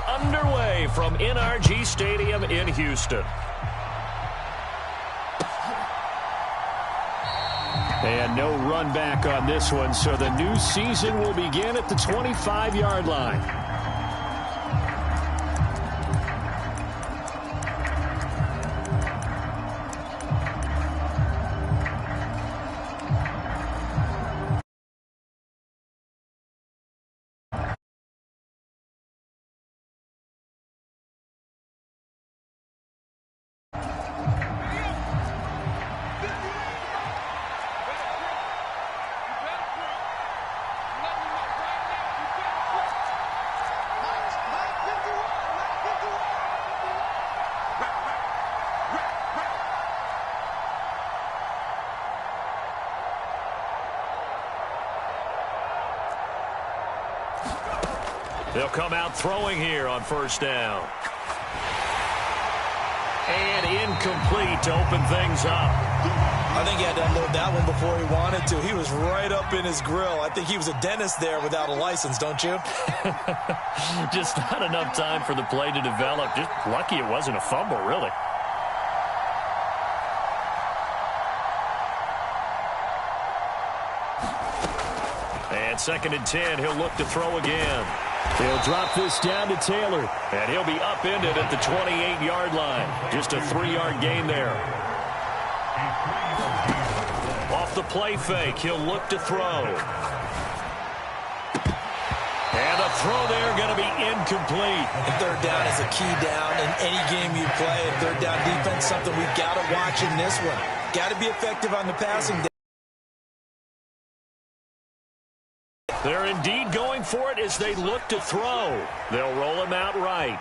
underway from NRG Stadium in Houston. And no run back on this one, so the new season will begin at the 25-yard line. They'll come out throwing here on first down. And incomplete to open things up. I think he had to unload that one before he wanted to. He was right up in his grill. I think he was a dentist there without a license, don't you? Just not enough time for the play to develop. Just lucky it wasn't a fumble, really. And 2nd and 10, he'll look to throw again. He'll drop this down to Taylor. And he'll be upended at the 28-yard line. Just a 3-yard gain there. Off the play fake, he'll look to throw. And the throw there going to be incomplete. And third down is a key down in any game you play. And third down defense, something we've got to watch in this one. Got to be effective on the passing down. They're indeed going for it as they look to throw. They'll roll him out right.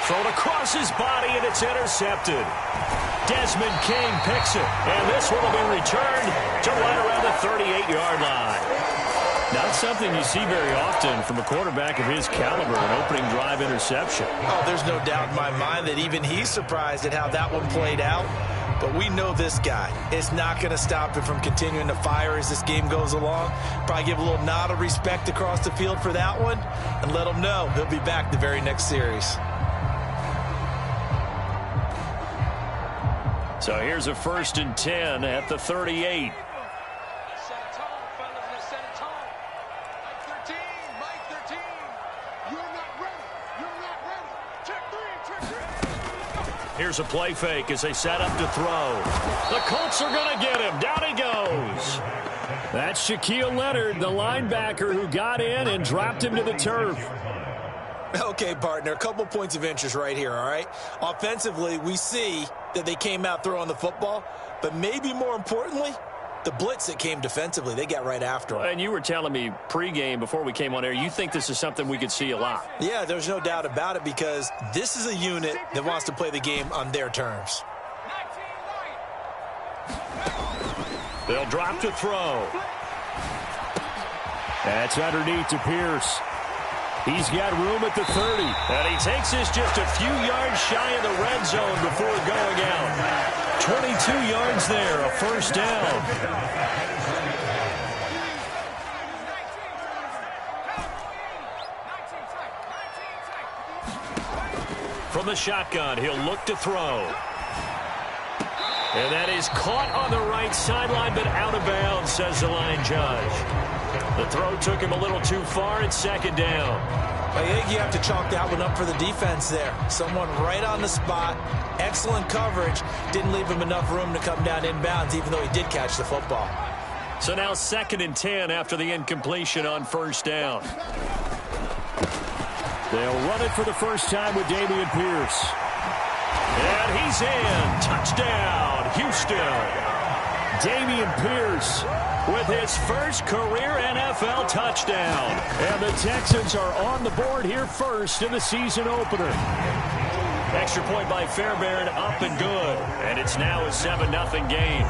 Thrown across his body, and it's intercepted. Desmond King picks it, and this one will be returned to right around the 38-yard line. Not something you see very often from a quarterback of his caliber, an opening drive interception. Oh, there's no doubt in my mind that even he's surprised at how that one played out. But we know this guy is not going to stop him from continuing to fire as this game goes along. Probably give a little nod of respect across the field for that one and let him know he'll be back the very next series. So here's a 1st and 10 at the 38. Here's a play fake as they set up to throw. The Colts are going to get him. Down he goes. That's Shaquille Leonard, the linebacker who got in and dropped him to the turf. Okay, partner, a couple points of interest right here, all right? Offensively, we see that they came out throwing the football, but maybe more importantly, the blitz that came defensively, they got right after him. And you were telling me pregame before we came on air, you think this is something we could see a lot. Yeah, there's no doubt about it because this is a unit that wants to play the game on their terms. They'll drop to throw. That's underneath to Pierce. He's got room at the 30. And he takes this just a few yards shy of the red zone before going out. 22 yards there, a first down. From the shotgun, he'll look to throw. And that is caught on the right sideline, but out of bounds, says the line judge. The throw took him a little too far. It's 2nd down. I think you have to chalk that one up for the defense there. Someone right on the spot. Excellent coverage. Didn't leave him enough room to come down inbounds, even though he did catch the football. So now 2nd and 10 after the incompletion on first down. They'll run it for the first time with Dameon Pierce. And he's in. Touchdown, Houston. Dameon Pierce with his first career NFL touchdown. And the Texans are on the board here first in the season opener. Extra point by Fairbairn, up and good. And it's now a 7-0 game.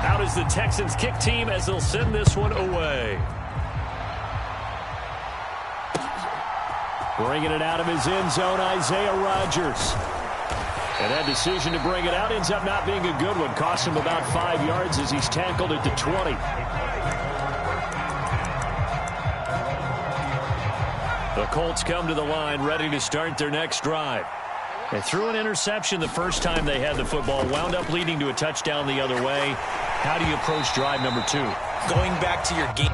Out is the Texans kick team as they'll send this one away. Bringing it out of his end zone, Isaiah Rodgers. And that decision to bring it out ends up not being a good one. Costs him about 5 yards as he's tackled at the 20. The Colts come to the line ready to start their next drive. They threw an interception the first time they had the football, wound up leading to a touchdown the other way. How do you approach drive number 2? Going back to your game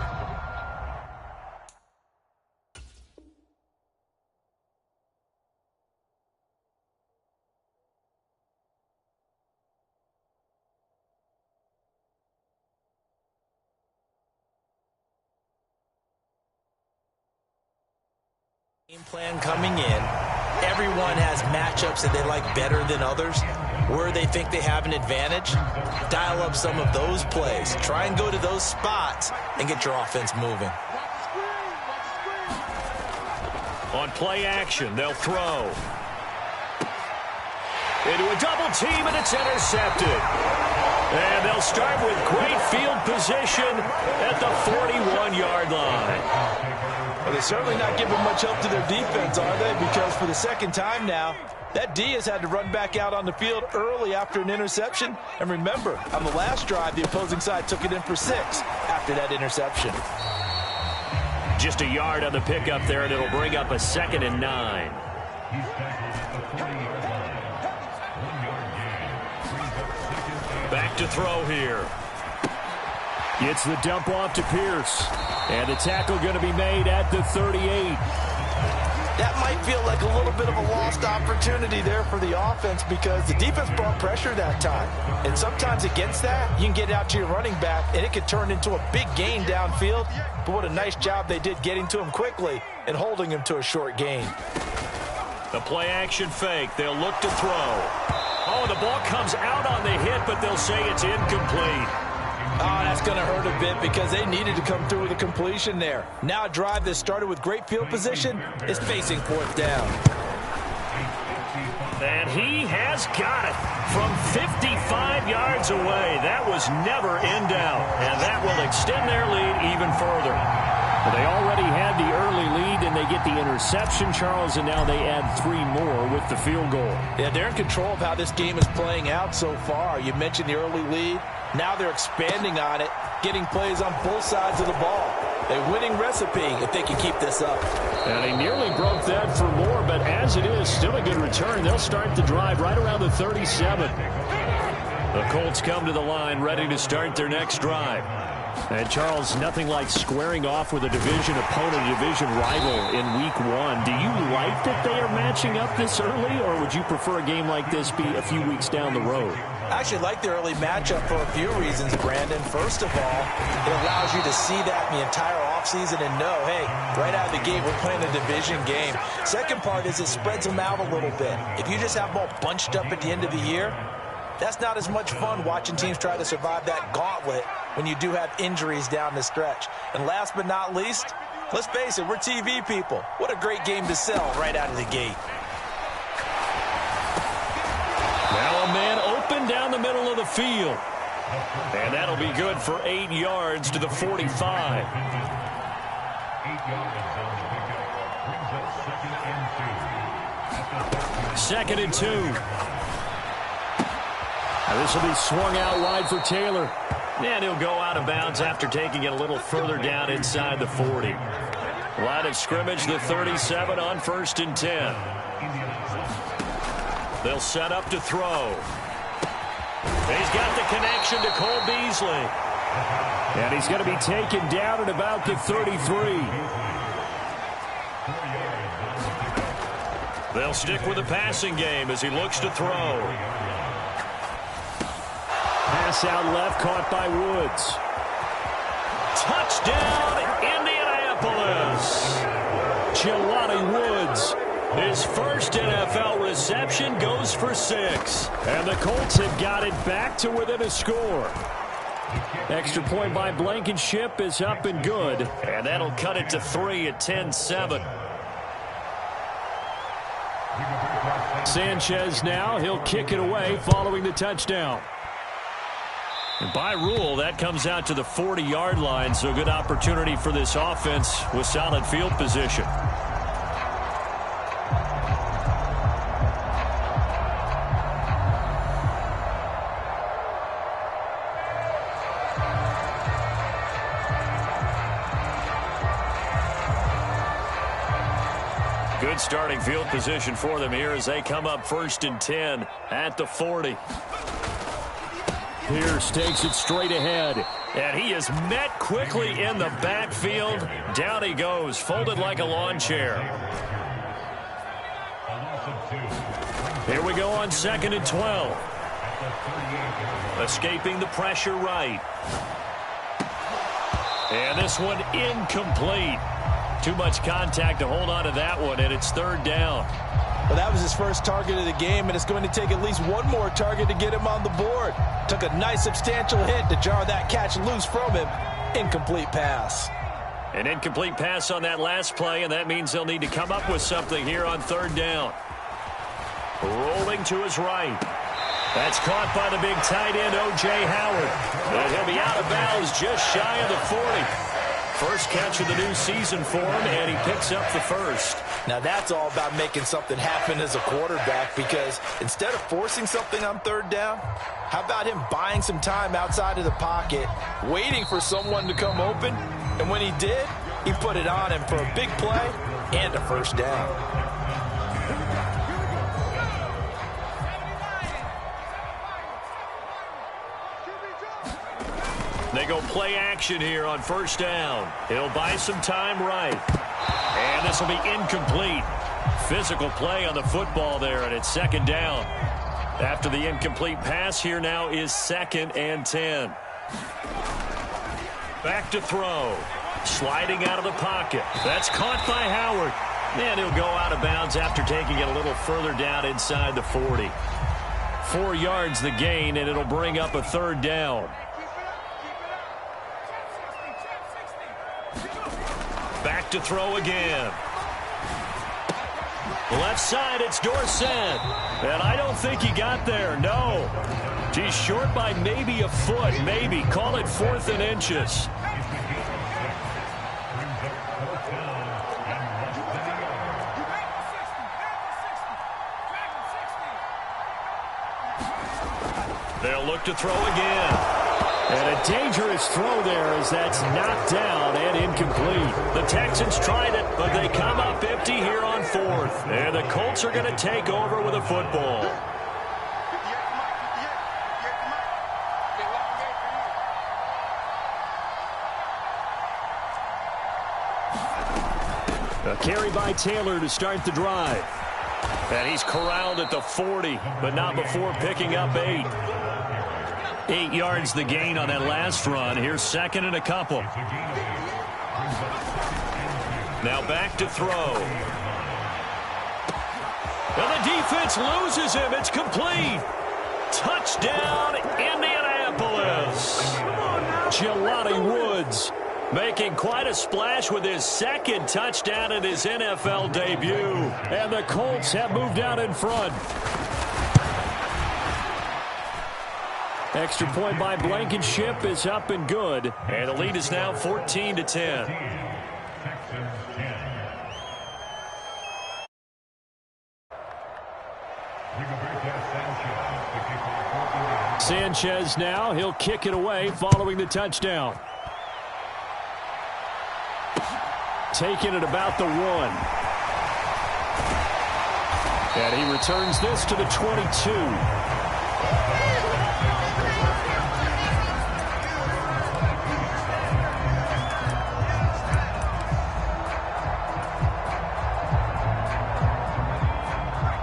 plan coming in. Everyone has matchups that they like better than others, where they think they have an advantage. Dial up some of those plays. Try and go to those spots and get your offense moving. On play action, they'll throw. Into a double team, and it's intercepted. And they'll start with great field position at the 41-yard line. Well, they're certainly not giving much help to their defense, are they? Because for the second time now, that D has had to run back out on the field early after an interception. And remember, on the last drive, the opposing side took it in for 6 after that interception. Just a yard on the pickup there, and it'll bring up a 2nd and 9. Back to throw here. Gets the dump off to Pierce. And the tackle going to be made at the 38. That might feel like a little bit of a lost opportunity there for the offense because the defense brought pressure that time. And sometimes against that, you can get out to your running back, and it could turn into a big gain downfield. But what a nice job they did getting to him quickly and holding him to a short gain. The play-action fake. They'll look to throw. Oh, the ball comes out on the hit, but they'll say it's incomplete. Oh, that's going to hurt a bit because they needed to come through with a completion there. Now a drive that started with great field position is facing 4th down. And he has got it from 55 yards away. That was never in doubt, and that will extend their lead even further. Well, they already had the early lead, and they get the interception, Charles, and now they add 3 more with the field goal. Yeah, they're in control of how this game is playing out so far. You mentioned the early lead. Now they're expanding on it, getting plays on both sides of the ball. A winning recipe if they can keep this up. And he nearly broke that for more, but as it is, still a good return. They'll start the drive right around the 37. The Colts come to the line ready to start their next drive. And, Charles, nothing like squaring off with a division opponent, a division rival in Week 1. Do you like that they are matching up this early, or would you prefer a game like this be a few weeks down the road? I actually like the early matchup for a few reasons, Brandon. First of all, it allows you to see that in the entire offseason and know, hey, right out of the gate, we're playing a division game. Second part is it spreads them out a little bit. If you just have them all bunched up at the end of the year, that's not as much fun watching teams try to survive that gauntlet when you do have injuries down the stretch. And last but not least, let's face it, we're TV people. What a great game to sell right out of the gate. Now a man open down the middle of the field. And that'll be good for 8 yards to the 45. 2nd and 2. Now this will be swung out wide for Taylor. And he'll go out of bounds after taking it a little further down inside the 40. Line of scrimmage, the 37 on 1st and 10. They'll set up to throw. He's got the connection to Cole Beasley. And he's going to be taken down at about the 33. They'll stick with the passing game as he looks to throw. Pass out left, caught by Woods. Touchdown, Indianapolis. Jelani Woods, his first NFL reception, goes for 6. And the Colts have got it back to within a score. Extra point by Blankenship is up and good. And that'll cut it to 3 at 10-7. Sanchez now, he'll kick it away following the touchdown. And by rule, that comes out to the 40-yard line, so good opportunity for this offense with solid field position. Good starting field position for them here as they come up 1st and 10 at the 40. Pierce takes it straight ahead. And he is met quickly in the backfield. Down he goes, folded like a lawn chair. Here we go on 2nd and 12. Escaping the pressure right. And this one incomplete. Too much contact to hold on to that one, and it's 3rd down. Well, that was his first target of the game, and it's going to take at least one more target to get him on the board. Took a nice substantial hit to jar that catch loose from him. Incomplete pass. An incomplete pass on that last play, and that means they'll need to come up with something here on 3rd down. Rolling to his right. That's caught by the big tight end, O.J. Howard. And he'll be out of bounds just shy of the 40. First catch of the new season for him, and he picks up the first. Now that's all about making something happen as a quarterback, because instead of forcing something on 3rd down, how about him buying some time outside of the pocket, waiting for someone to come open, and when he did, he put it on him for a big play and a first down. They go play action here on 1st down. He'll buy some time right. And this will be incomplete. Physical play on the football there, and it's 2nd down. After the incomplete pass, here now is 2nd and 10. Back to throw. Sliding out of the pocket. That's caught by Howard. And he'll go out of bounds after taking it a little further down inside the 40. 4 yards the gain, and it'll bring up a 3rd down. Back to throw again. Left side, it's Dorsett. And I don't think he got there, no. He's short by maybe a foot, maybe. Call it 4th and inches. They'll look to throw again. And a dangerous throw there as that's knocked down and incomplete. The Texans tried it, but they come up empty here on 4th. And the Colts are going to take over with a football. A carry by Taylor to start the drive. And he's corralled at the 40, but not before picking up 8. 8 yards the gain on that last run. Here's 2nd and a couple. Now back to throw. And the defense loses him. It's complete. Touchdown, Indianapolis. Jelani Woods making quite a splash with his 2nd touchdown in his NFL debut. And the Colts have moved out in front. Extra point by Blankenship is up and good. And the lead is now 14-10. Sanchez now. He'll kick it away following the touchdown. Taking it about the 1. And he returns this to the 22.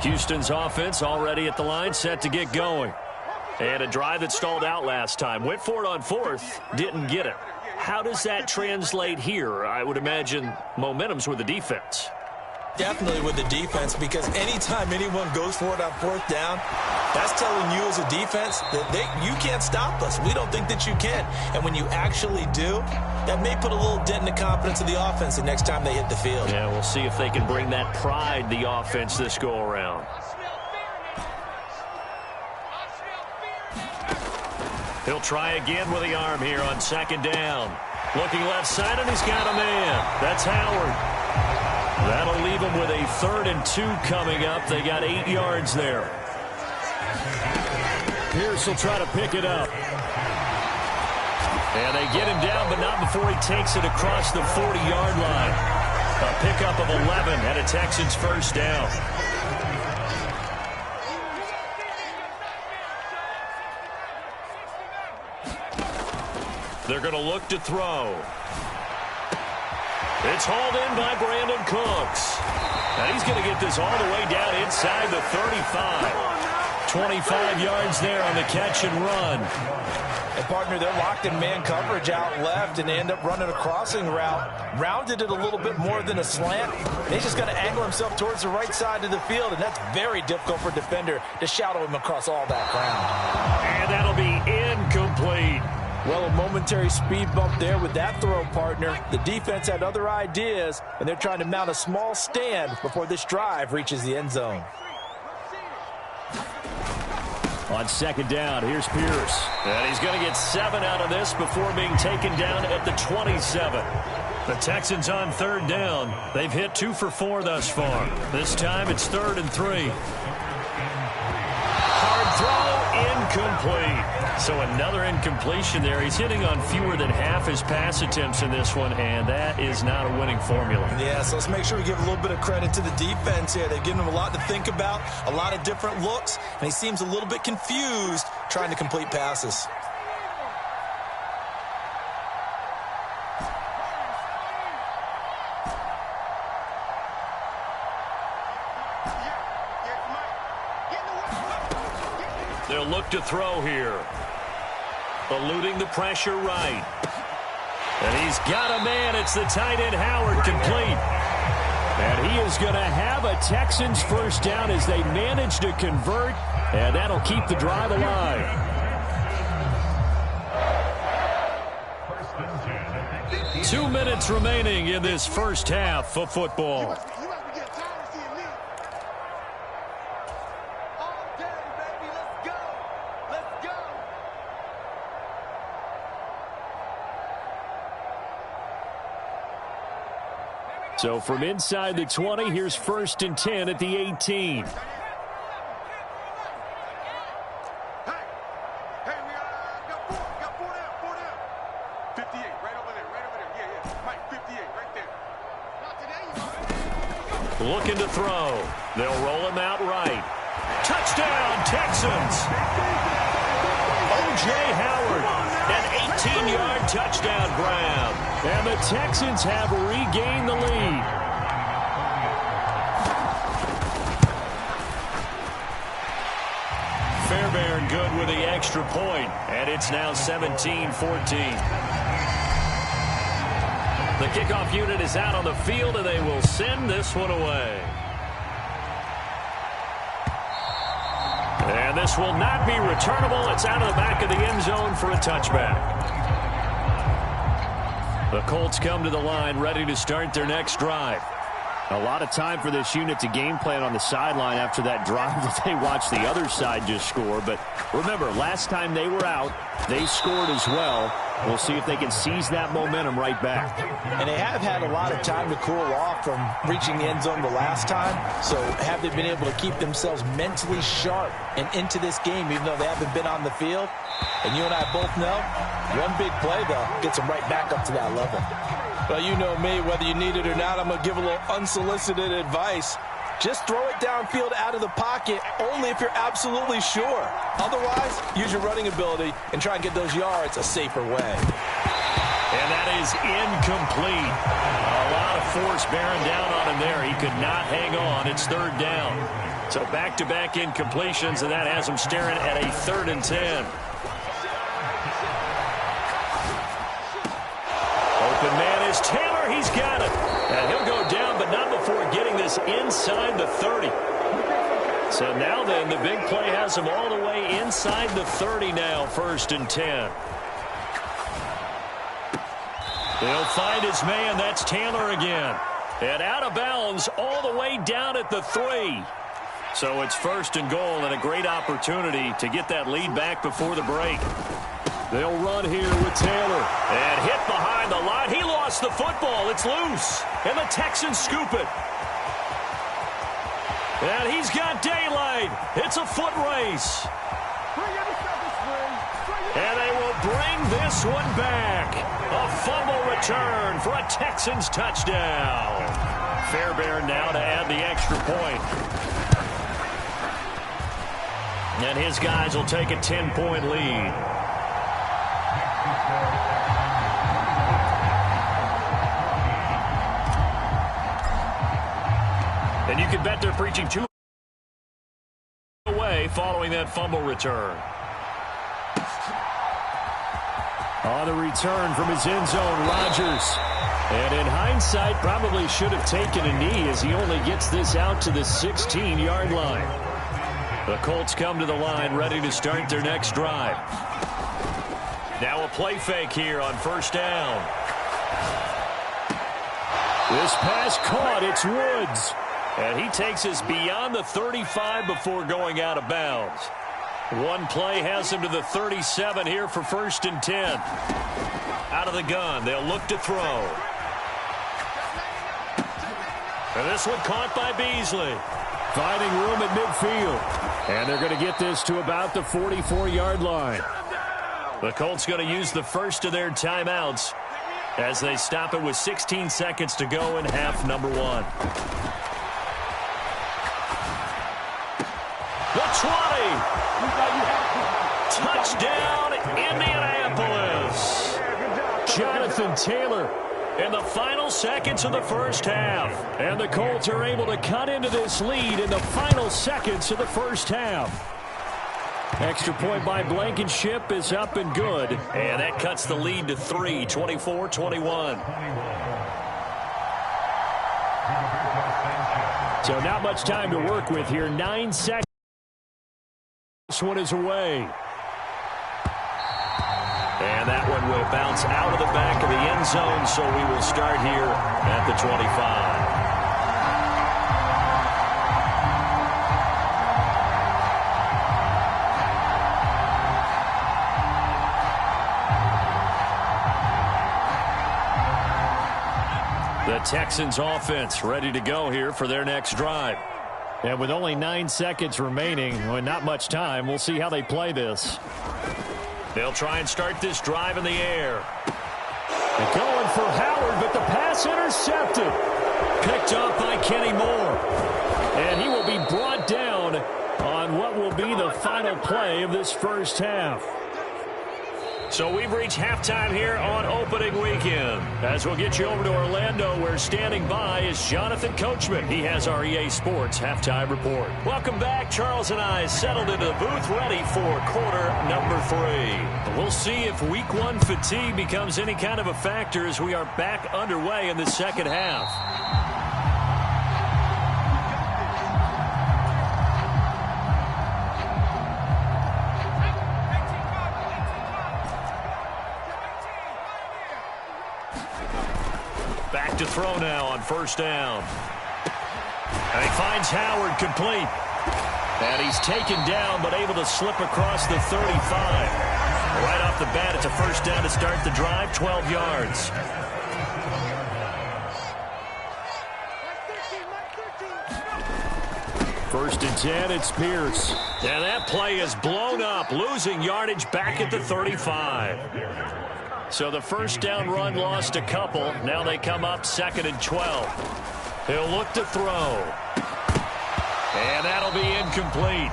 Houston's offense already at the line, set to get going. And a drive that stalled out last time. Went for it on 4th, didn't get it. How does that translate here? I would imagine momentum's with the defense. Definitely with the defense, because anytime anyone goes for it on 4th down, that's telling you as a defense that you can't stop us. We don't think that you can. And when you actually do, that may put a little dent in the confidence of the offense the next time they hit the field. Yeah, we'll see if they can bring that pride, the offense, this go-around. He'll try again with the arm here on 2nd down. Looking left side, and he's got a man. That's Howard. That'll leave them with a 3rd and 2 coming up. They got 8 yards there. Pierce will try to pick it up. And they get him down, but not before he takes it across the 40-yard line. A pickup of 11 and a Texans first down. They're going to look to throw. It's hauled in by Brandon Cooks. And he's going to get this all the way down inside the 35. 25 yards there on the catch and run. And, partner, they're locked in man coverage out left, and they end up running a crossing route. Rounded it a little bit more than a slant. He's just going to angle himself towards the right side of the field, and that's very difficult for a defender to shadow him across all that ground. And that'll be incomplete. Well, a momentary speed bump there with that throw, partner. The defense had other ideas, and they're trying to mount a small stand before this drive reaches the end zone. On second down, here's Pierce. And he's going to get 7 out of this before being taken down at the 27. The Texans on third down. They've hit 2 for 4 thus far. This time it's 3rd and 3. Hard throw, incomplete. So another incompletion there. He's hitting on fewer than half his pass attempts in this one, and that is not a winning formula. Yeah, so let's make sure we give a little bit of credit to the defense here. They've given him a lot to think about, a lot of different looks, and he seems a little bit confused trying to complete passes. They'll look to throw here. Eluding the pressure right. And he's got a man. It's the tight end Howard, complete. And he is going to have a Texans first down as they manage to convert. And that'll keep the drive alive. Two minutes remaining in this first half of football. So from inside the 20, here's 1st and 10 at the 18. Looking to throw. They'll roll him out right. Touchdown, Texans. O.J. Howard, an 18-yard touchdown grab. And the Texans have regained the lead. Fairbairn good with the extra point, and it's now 17-14. The kickoff unit is out on the field, and they will send this one away. And this will not be returnable. It's out of the back of the end zone for a touchback. The Colts come to the line ready to start their next drive. A lot of time for this unit to game plan on the sideline after that drive that they watched the other side just score. But remember, last time they were out, they scored as well. We'll see if they can seize that momentum right back. And they have had a lot of time to cool off from reaching the end zone the last time. So have they been able to keep themselves mentally sharp and into this game, even though they haven't been on the field? And you and I both know, one big play, though, gets them right back up to that level. Well, you know me, whether you need it or not, I'm going to give a little unsolicited advice. Just throw it downfield out of the pocket only if you're absolutely sure. Otherwise, use your running ability and try and get those yards a safer way. And that is incomplete. A lot of force bearing down on him there. He could not hang on. It's 3rd down. So back-to-back incompletions, and that has him staring at a 3rd and 10. Open man is Taylor. He's got it. And he'll go down, but not before getting this inside the 30. So now then, the big play has him all the way inside the 30 now, 1st and 10. He'll find his man. That's Taylor again. And out of bounds all the way down at the 3. So it's 1st and goal, and a great opportunity to get that lead back before the break. They'll run here with Taylor. And hit behind the line. He lost the football. It's loose. And the Texans scoop it. And he's got daylight. It's a foot race. And they will bring this one back. A fumble return for a Texans touchdown. Fairbairn now to add the extra point. And his guys will take a 10-point lead. And you can bet they're preaching two away following that fumble return. On the return from his end zone, Rodgers. And in hindsight, probably should have taken a knee as he only gets this out to the 16-yard line. The Colts come to the line ready to start their next drive. Now a play fake here on first down. This pass caught. It's Woods. And he takes us beyond the 35 before going out of bounds. One play has him to the 37 here for 1st and 10. Out of the gun, they'll look to throw. And this one caught by Beasley. Finding room at midfield. And they're going to get this to about the 44-yard line. The Colts going to use the first of their timeouts as they stop it with 16 seconds to go in half number 1. The 20. Touchdown, Indianapolis. Jonathan Taylor in the final seconds of the first half. And the Colts are able to cut into this lead in the final seconds of the first half. Extra point by Blankenship is up and good. And that cuts the lead to 3, 24-21. So not much time to work with here. 9 seconds. This one is away. And that one will bounce out of the back of the end zone, so we will start here at the 25. The Texans offense ready to go here for their next drive. And with only 9 seconds remaining, well, not much time, we'll see how they play this. They'll try and start this drive in the air. They're going for Howard, but the pass intercepted. Picked up by Kenny Moore. And he will be brought down on what will be the final play of this first half. So we've reached halftime here on opening weekend. As we'll get you over to Orlando, where standing by is Jonathan Coachman. He has our EA Sports halftime report. Welcome back. Charles and I settled into the booth ready for quarter number 3. We'll see if week 1 fatigue becomes any kind of a factor as we are back underway in the second half. Back to throw now on first down. And he finds Howard complete. And he's taken down but able to slip across the 35. Right off the bat, it's a first down to start the drive, 12 yards. First and 10, it's Pierce. And that play is blown up, losing yardage back at the 35. So the first down run lost a couple. Now they come up 2nd and 12. He'll look to throw. And that'll be incomplete.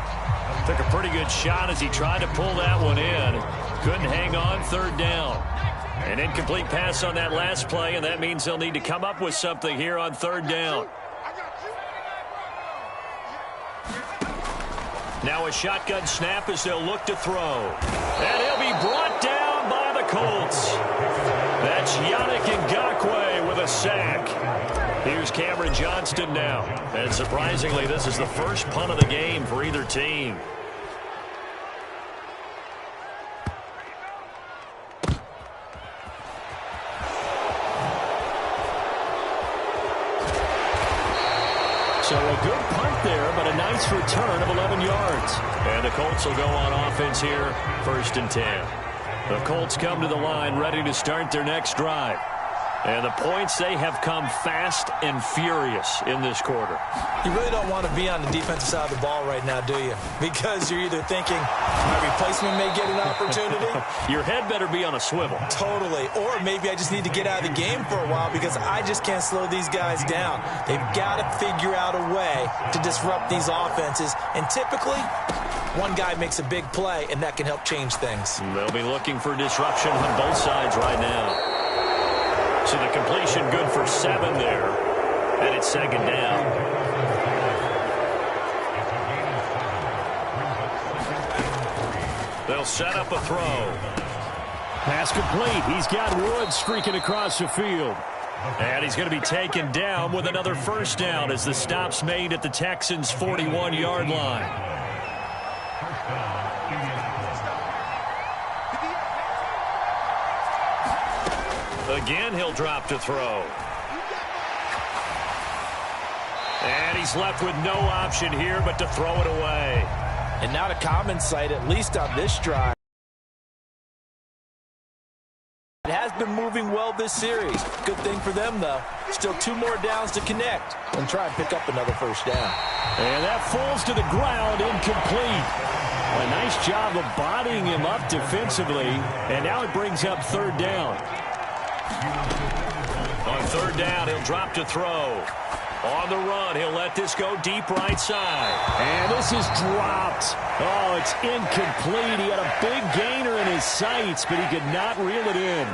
Took a pretty good shot as he tried to pull that one in. Couldn't hang on, 3rd down. An incomplete pass on that last play, and that means they'll need to come up with something here on 3rd down. Now a shotgun snap as they'll look to throw. And he'll be brought down by the Colts. That's Yannick Ngakoue with a sack. Here's Cameron Johnston now. And surprisingly, this is the first punt of the game for either team. So a good punt there, but a nice return of 11 yards. And the Colts will go on offense here, 1st and 10. The Colts come to the line ready to start their next drive. And the points, they have come fast and furious in this quarter. You really don't want to be on the defensive side of the ball right now, do you? Because you're either thinking, my replacement may get an opportunity. Your head better be on a swivel. Totally. Or maybe I just need to get out of the game for a while because I just can't slow these guys down. They've got to figure out a way to disrupt these offenses. And typically, one guy makes a big play, and that can help change things. They'll be looking for disruption on both sides right now. So the completion good for 7 there. And it's second down. They'll set up a throw. Pass complete. He's got Woods streaking across the field. And he's going to be taken down with another first down as the stop's made at the Texans' 41-yard line. Again, he'll drop to throw. And he's left with no option here but to throw it away. And not a common sight, at least on this drive. It has been moving well this series. Good thing for them, though. Still 2 more downs to connect and try and pick up another first down. And that falls to the ground, incomplete. A nice job of bodying him up defensively. And now it brings up third down. On third down, he'll drop to throw. On the run, he'll let this go deep right side. And this is dropped. Oh, it's incomplete. He had a big gainer in his sights, but he could not reel it in.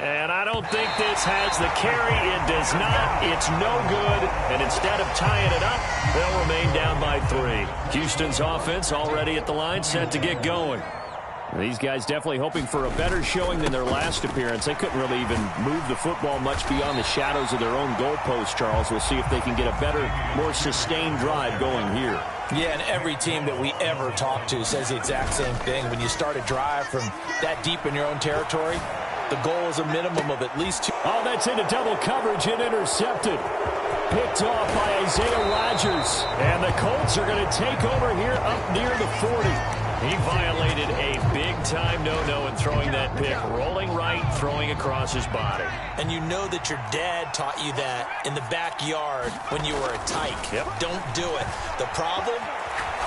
And I don't think this has the carry. It does not. It's no good. And instead of tying it up, they'll remain down by 3. Houston's offense already at the line, set to get going. These guys definitely hoping for a better showing than their last appearance. They couldn't really even move the football much beyond the shadows of their own goalpost, Charles. We'll see if they can get a better, more sustained drive going here. Yeah, and every team that we ever talk to says the exact same thing. When you start a drive from that deep in your own territory, the goal is a minimum of at least 2. Oh, that's into double coverage and intercepted. Picked off by Isaiah Rodgers. And the Colts are going to take over here up near the 40. He violated a big-time no-no in throwing that pick. Rolling right, throwing across his body. And you know that your dad taught you that in the backyard when you were a tyke. Yep. Don't do it. The problem,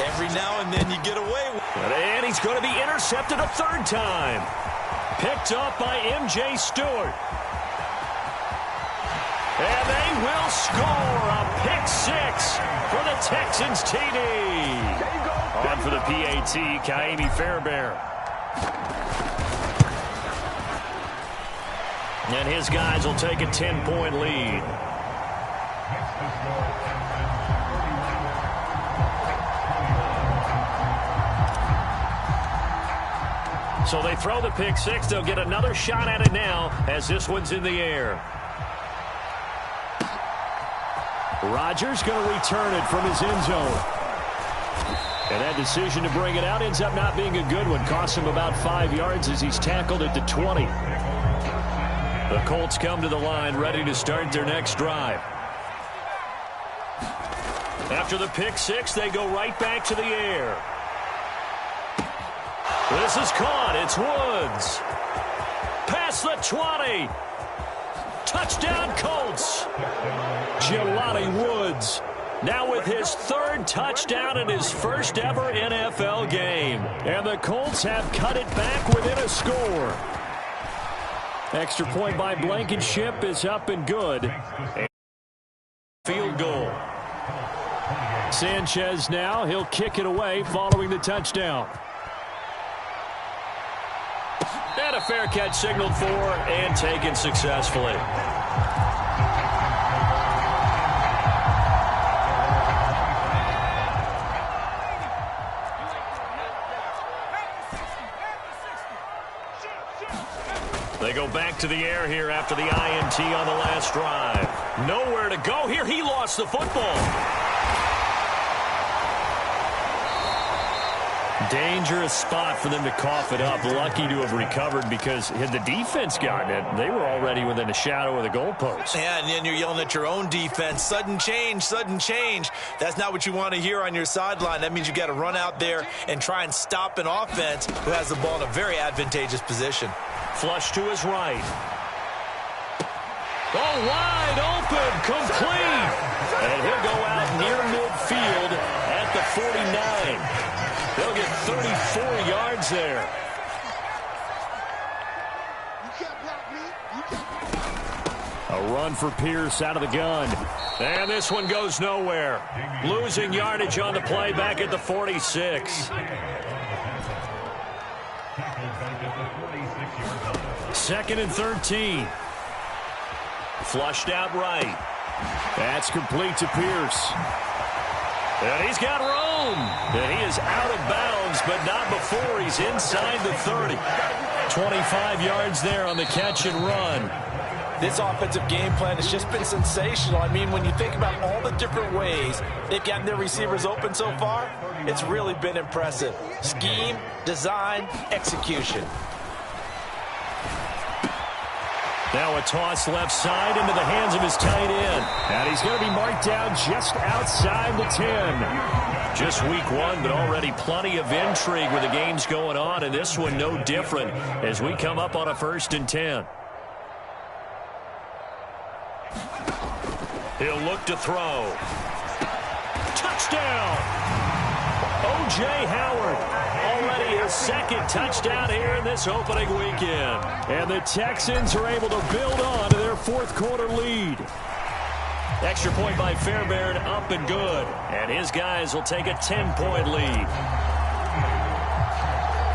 every now and then you get away with it. And he's going to be intercepted a third time. Picked off by M.J. Stewart. And they will score a pick 6 for the Texans TD. On for the PAT, Kaimi Fairbairn. And his guys will take a 10-point lead. So they throw the pick 6. They'll get another shot at it now as this one's in the air. Rodgers going to return it from his end zone. And that decision to bring it out ends up not being a good one. Costs him about 5 yards as he's tackled at the 20. The Colts come to the line ready to start their next drive. After the pick 6, they go right back to the air. This is caught. It's Woods. Past the 20. Touchdown, Colts. Jelani Woods now with his 3rd touchdown in his first ever NFL game. And the Colts have cut it back within a score. Extra point by Blankenship is up and good. And field goal. Sanchez now, he'll kick it away following the touchdown. And a fair catch signaled for and taken successfully. They go back to the air here after the INT on the last drive. Nowhere to go here. He lost the football. Dangerous spot for them to cough it up. Lucky to have recovered because had the defense gotten it, they were already within a shadow of the goalpost. Yeah, and then you're yelling at your own defense. Sudden change, sudden change. That's not what you want to hear on your sideline. That means you got to run out there and try and stop an offense who has the ball in a very advantageous position. Flush to his right. Oh, wide open, complete. And he'll go out near midfield at the 49. They'll get 34 yards there. A run for Pierce out of the gun. And this one goes nowhere. Losing yardage on the play back at the 46. Second and 13. Flushed out right. That's complete to Pierce. And he's got room. And he is out of bounds, but not before he's inside the 30. 25 yards there on the catch and run. This offensive game plan has just been sensational. I mean, when you think about all the different ways they've gotten their receivers open so far, it's really been impressive. Scheme, design, execution. Now a toss left side into the hands of his tight end. And he's going to be marked down just outside the 10. Just week one, but already plenty of intrigue with the games going on, and this one no different as we come up on a 1st and 10. He'll look to throw. Touchdown! O.J. Howard. Already his second touchdown here in this opening weekend. And the Texans are able to build on to their 4th quarter lead. Extra point by Fairbairn, up and good. And his guys will take a 10-point lead.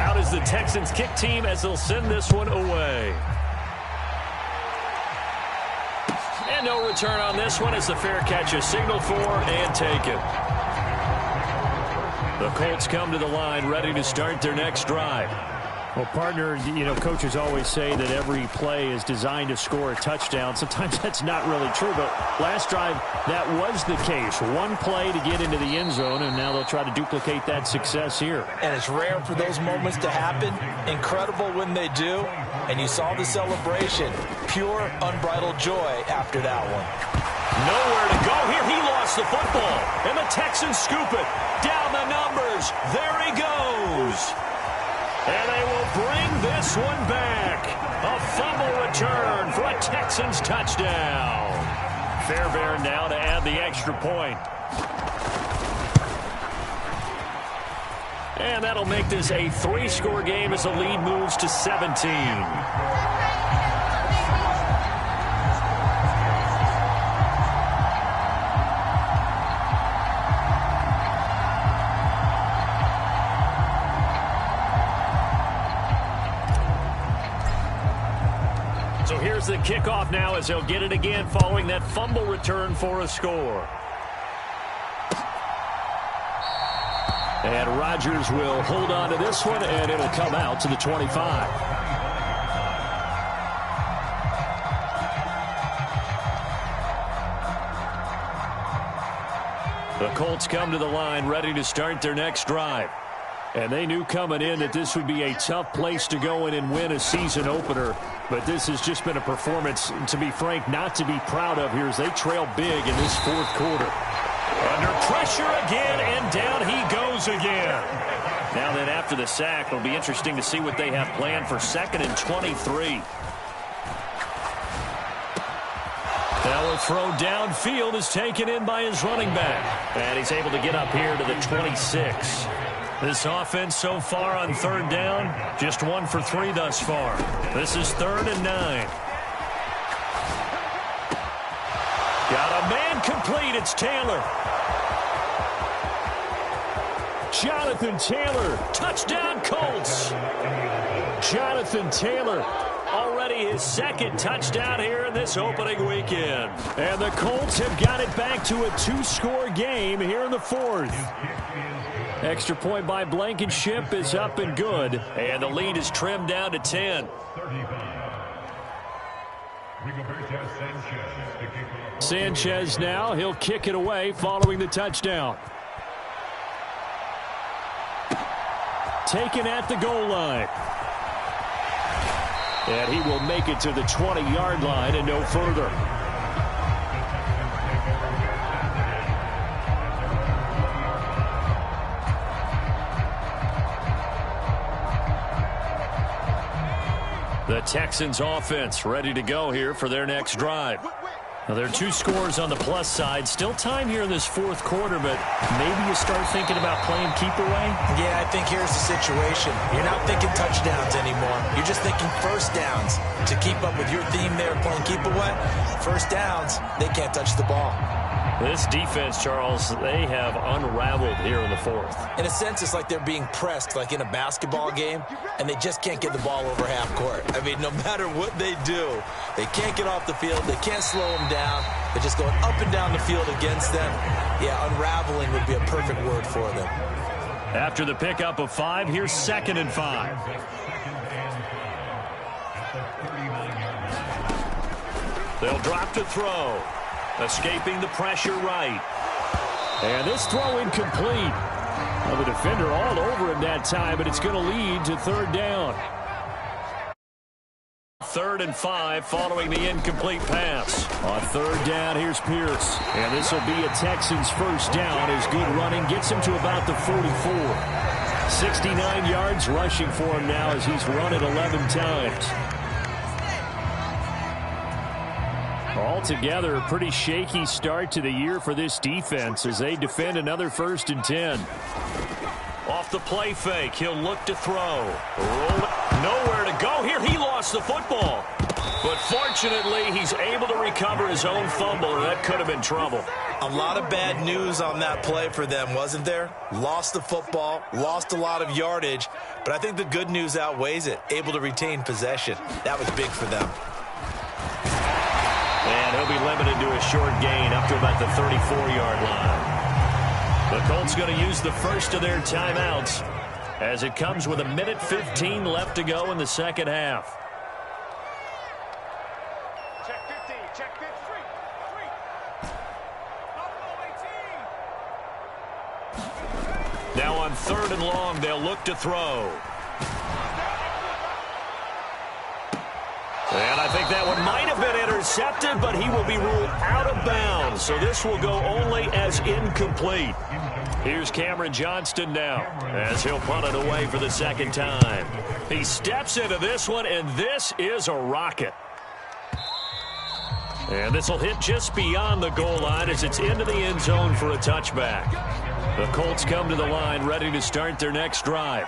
Out is the Texans kick team as they'll send this one away. And no return on this one as the fair catch is signaled for and taken. The Colts come to the line ready to start their next drive. Well, partner, you know, coaches always say that every play is designed to score a touchdown. Sometimes that's not really true, but last drive, that was the case. One play to get into the end zone, and now they'll try to duplicate that success here. And it's rare for those moments to happen. Incredible when they do. And you saw the celebration. Pure, unbridled joy after that one. Nowhere to go here. He lost the football. And the Texans scoop it. Down the numbers. There he goes. And they will bring this one back. A fumble return for a Texans touchdown. Fairbairn now to add the extra point. And that'll make this a 3-score game as the lead moves to 17. So here's the kickoff now as they'll get it again following that fumble return for a score. And Rodgers will hold on to this one, and it'll come out to the 25. The Colts come to the line ready to start their next drive. And they knew coming in that this would be a tough place to go in and win a season opener. But this has just been a performance, to be frank, not to be proud of here as they trail big in this 4th quarter. Under pressure again, and down he goes again. Now then, after the sack, it'll be interesting to see what they have planned for 2nd and 23. Now a throw downfield is taken in by his running back. And he's able to get up here to the 26. This offense so far on 3rd down, just 1 for 3 thus far. This is 3rd and 9. Got a man complete. It's Taylor. Jonathan Taylor. Touchdown, Colts. Jonathan Taylor. Already his 2nd touchdown here in this opening weekend. And the Colts have got it back to a 2-score game here in the 4th. Extra point by Blankenship is up and good. And the lead is trimmed down to 10. Sanchez now. He'll kick it away following the touchdown. taken at the goal line. And he will make it to the 20-yard line and no further. The Texans offense ready to go here for their next drive. Now, there are 2 scores on the plus side. Still time here in this fourth quarter, but maybe you start thinking about playing keep away? Yeah, I think here's the situation. You're not thinking touchdowns anymore. You're just thinking first downs. To keep up with your theme there, playing keep away, first downs, they can't touch the ball. This defense, Charles, they have unraveled here in the fourth. In a sense, it's like they're being pressed like in a basketball game, and they just can't get the ball over half court. I mean, no matter what they do, they can't get off the field. They can't slow them down. They're just going up and down the field against them. Yeah, unraveling would be a perfect word for them. After the pickup of 5, here's 2nd and 5. They'll drop to throw. Escaping the pressure right. And this throw incomplete. Well, the defender all over him that time, but it's going to lead to 3rd down. 3rd and 5 following the incomplete pass. On 3rd down, here's Pierce. And this will be a Texans first down as good running gets him to about the 44. 69 yards rushing for him now as he's run it 11 times. Altogether, a pretty shaky start to the year for this defense as they defend another 1st and 10. Off the play fake, he'll look to throw. Nowhere to go here. He lost the football. But fortunately, he's able to recover his own fumble, or that could have been trouble. A lot of bad news on that play for them, wasn't there? Lost the football, lost a lot of yardage, but I think the good news outweighs it. Able to retain possession. That was big for them. And he'll be limited to a short gain up to about the 34-yard line. The Colts going to use the first of their timeouts as it comes with 1:15 left to go in the second half. Check 15, check 15. Now on 3rd and long, they'll look to throw. And I think that one might have been intercepted, but he will be ruled out of bounds. So this will go only as incomplete. Here's Cameron Johnston now as he'll punt it away for the 2nd time. He steps into this one, and this is a rocket. And this will hit just beyond the goal line as it's into the end zone for a touchback. The Colts come to the line ready to start their next drive.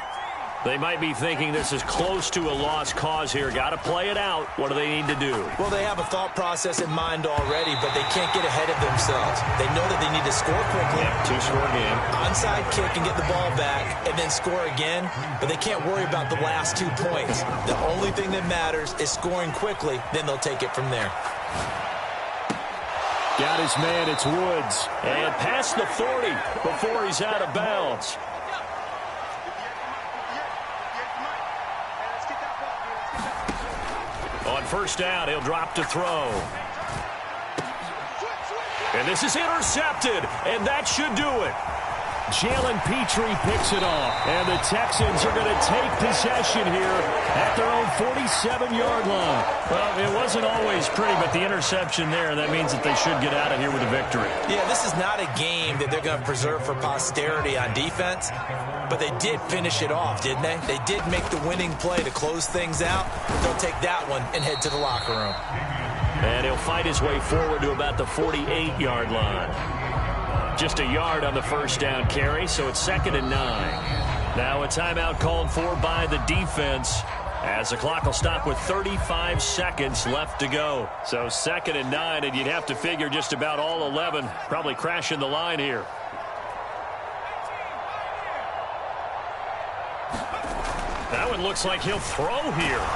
They might be thinking this is close to a lost cause here. Got to play it out. What do they need to do? Well, they have a thought process in mind already, but they can't get ahead of themselves. They know that they need to score quickly. Yeah, 2-score game. Onside kick and get the ball back and then score again, but they can't worry about the last 2 points. The only thing that matters is scoring quickly, then they'll take it from there. Got his man, it's Woods. And past the 40 before he's out of bounds. On 1st down, he'll drop to throw. And this is intercepted, and that should do it. Jalen Petrie picks it off, and the Texans are going to take possession here at their own 47-yard line. Well, it wasn't always pretty, but the interception there, that means that they should get out of here with a victory. Yeah, this is not a game that they're going to preserve for posterity on defense, but they did finish it off, didn't they? They did make the winning play to close things out. They'll take that one and head to the locker room. And he'll fight his way forward to about the 48-yard line. Just a yard on the 1st down carry, so it's 2nd and 9. Now a timeout called for by the defense as the clock will stop with 35 seconds left to go. So 2nd and 9, and you'd have to figure just about all 11 probably crashing the line here. That one looks like he'll throw here.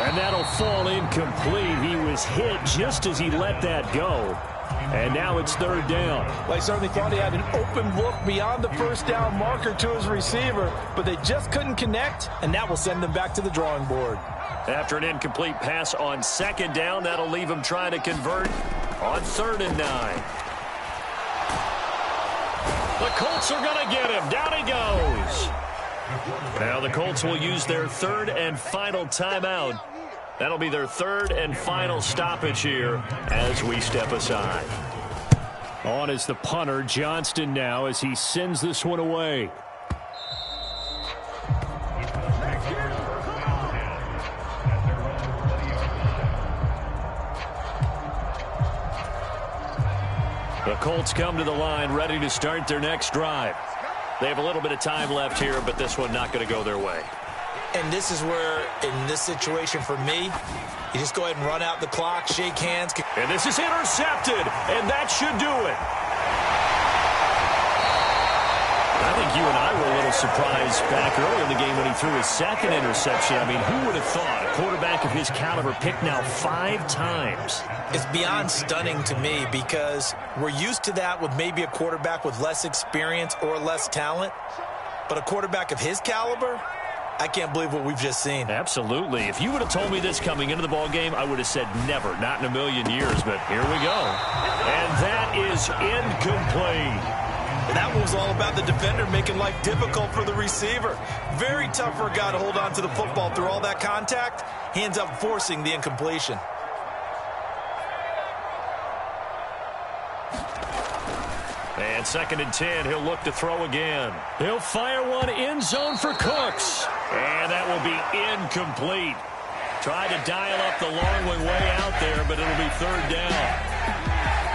And that'll fall incomplete. He was hit just as he let that go. And now it's 3rd down. Well, I certainly thought he had an open look beyond the 1st down marker to his receiver, but they just couldn't connect, and that will send them back to the drawing board. After an incomplete pass on 2nd down, that'll leave him trying to convert on 3rd and 9. The Colts are going to get him. Down he goes. Now the Colts will use their third and final timeout. That'll be their third and final stoppage here as we step aside. On is the punter, Johnston, now as he sends this one away. The Colts come to the line ready to start their next drive. They have a little bit of time left here, but this one not going to go their way. And this is where, in this situation for me, you just go ahead and run out the clock, shake hands. And this is intercepted, and that should do it. I think you and I were a little surprised back early in the game when he threw his second interception. I mean, who would have thought a quarterback of his caliber picked now 5 times? It's beyond stunning to me because we're used to that with maybe a quarterback with less experience or less talent. But a quarterback of his caliber, I can't believe what we've just seen. Absolutely. If you would have told me this coming into the ball game, I would have said never, not in a million years. But here we go. And that is incomplete. That one was all about the defender making life difficult for the receiver. Very tough for a guy to hold on to the football through all that contact. He ends up forcing the incompletion. And 2nd and 10, he'll look to throw again. He'll fire one end zone for Cooks. And that will be incomplete. Tried to dial up the long one way out there, but it'll be 3rd down.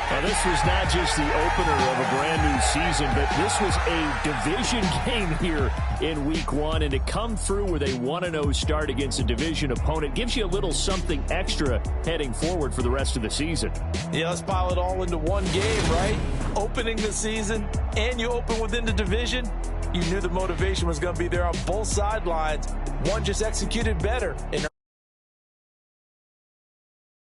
Now, this was not just the opener of a brand-new season, but this was a division game here in Week 1. And to come through with a 1-0 start against a division opponent gives you a little something extra heading forward for the rest of the season. Yeah, let's pile it all into one game, right? Opening the season, and you open within the division. You knew the motivation was going to be there on both sidelines. One just executed better and